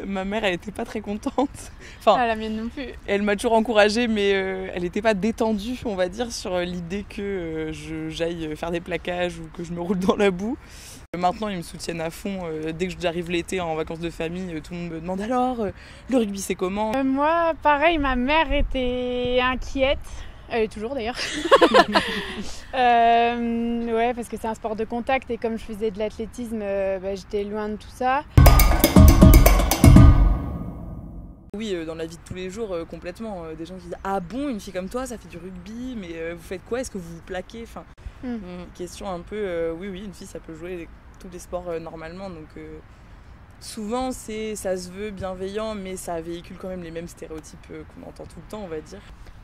Ma mère, elle était pas très contente. Enfin, la mienne non plus. Elle m'a toujours encouragée, mais elle n'était pas détendue, on va dire, sur l'idée que j'aille faire des plaquages ou que je me roule dans la boue. Maintenant, ils me soutiennent à fond. Dès que j'arrive l'été en vacances de famille, tout le monde me demande alors, le rugby c'est comment ? Moi, pareil, ma mère était inquiète. Elle est toujours d'ailleurs. Ouais, parce que c'est un sport de contact et comme je faisais de l'athlétisme, j'étais loin de tout ça. Oui, dans la vie de tous les jours, complètement. Des gens qui disent « Ah bon, une fille comme toi, ça fait du rugby, mais vous faites quoi ? Est-ce que vous vous plaquez ?» Enfin, question un peu, oui, une fille, ça peut jouer tous les sports normalement. Donc, souvent, ça se veut bienveillant, mais ça véhicule quand même les mêmes stéréotypes qu'on entend tout le temps, on va dire.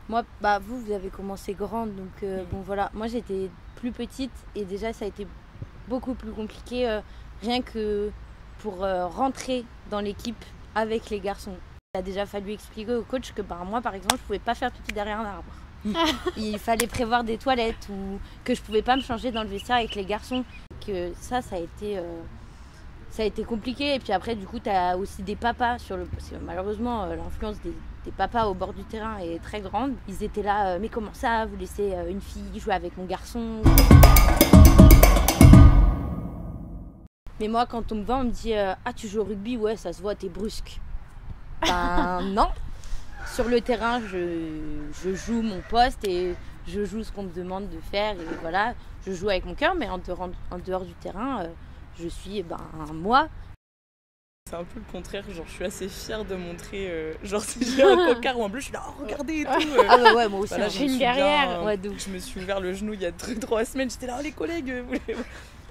Moi, vous avez commencé grande, donc bon voilà. Moi, j'étais plus petite et déjà, ça a été beaucoup plus compliqué, rien que pour rentrer dans l'équipe avec les garçons. Il a déjà fallu expliquer au coach que moi, par exemple, je pouvais pas faire pipi derrière un arbre. Il fallait prévoir des toilettes ou que je pouvais pas me changer dans le vestiaire avec les garçons. Que ça a été compliqué. Et puis après, du coup, tu as aussi des papas parce que malheureusement, l'influence des papas au bord du terrain est très grande. Ils étaient là, mais comment ça, vous laissez une fille jouer avec mon garçon ? Mais moi, quand on me voit, on me dit ah, tu joues au rugby ? Ouais, ça se voit, t'es brusque. Ben non. Sur le terrain, je joue mon poste et je joue ce qu'on me demande de faire. Et voilà, je joue avec mon cœur, mais en dehors du terrain, je suis moi. C'est un peu le contraire, genre je suis assez fière de montrer, genre si j'ai un cocard ou un bleu, je suis là, oh, regardez et tout. Ah bah ouais, moi aussi, voilà, j'ai une guerrière. Je me suis ouvert le genou il y a 3 semaines, j'étais là, oh les collègues,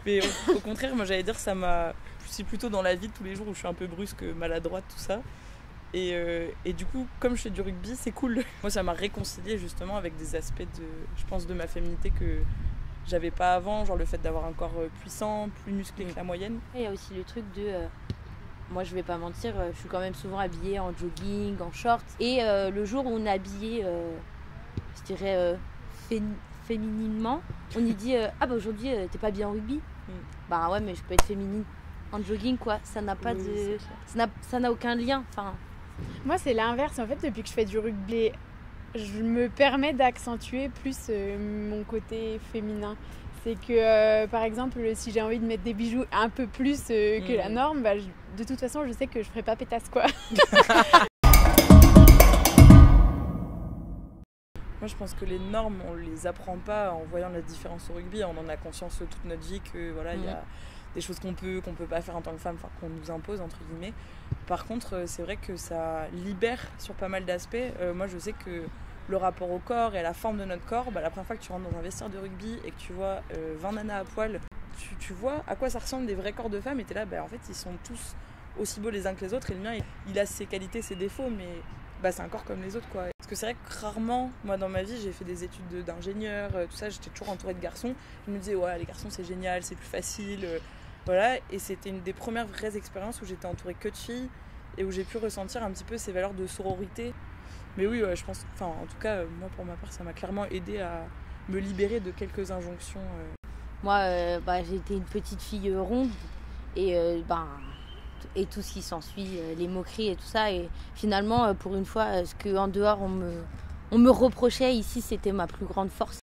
mais au contraire, moi j'allais dire, c'est plutôt dans la vie de tous les jours où je suis un peu brusque, maladroite, tout ça. Et du coup, comme je fais du rugby, c'est cool. Moi, ça m'a réconciliée justement avec des aspects je pense, de ma féminité que j'avais pas avant, genre le fait d'avoir un corps puissant, plus musclé que la moyenne. Et il y a aussi le truc de... moi, je vais pas mentir, je suis quand même souvent habillée en jogging, en short. Et le jour où on est habillé, je dirais, fémininement, on y dit ah bah aujourd'hui, t'es pas bien en rugby. Bah ouais, mais je peux être féminine en jogging, quoi. Ça n'a pas ça n'a aucun lien. Enfin... Moi, c'est l'inverse. En fait, depuis que je fais du rugby, je me permets d'accentuer plus mon côté féminin. C'est que, par exemple, si j'ai envie de mettre des bijoux un peu plus que la norme, de toute façon, je sais que je ferai pas pétasse, quoi. Moi, je pense que les normes, on les apprend pas en voyant la différence au rugby. On en a conscience toute notre vie que voilà, il y a des choses qu'on peut pas faire en tant que femme, enfin qu'on nous impose entre guillemets. Par contre, c'est vrai que ça libère sur pas mal d'aspects. Moi, je sais que le rapport au corps et à la forme de notre corps, la première fois que tu rentres dans un vestiaire de rugby et que tu vois 20 nanas à poil, tu vois à quoi ça ressemble des vrais corps de femmes et t'es là, en fait, ils sont tous aussi beaux les uns que les autres et le mien, il a ses qualités, ses défauts, mais c'est un corps comme les autres, quoi. Parce que c'est vrai que rarement, moi dans ma vie, j'ai fait des études d'ingénieur, tout ça, j'étais toujours entourée de garçons. Je me disais, ouais, les garçons c'est génial, c'est plus facile, voilà. Et c'était une des premières vraies expériences où j'étais entourée que de filles et où j'ai pu ressentir un petit peu ces valeurs de sororité. Mais oui, je pense, en tout cas, moi pour ma part, ça m'a clairement aidée à me libérer de quelques injonctions. Moi, j'ai été une petite fille ronde et et tout ce qui s'ensuit, les moqueries et tout ça. Et finalement, pour une fois, ce qu'en dehors on me reprochait, ici c'était ma plus grande force.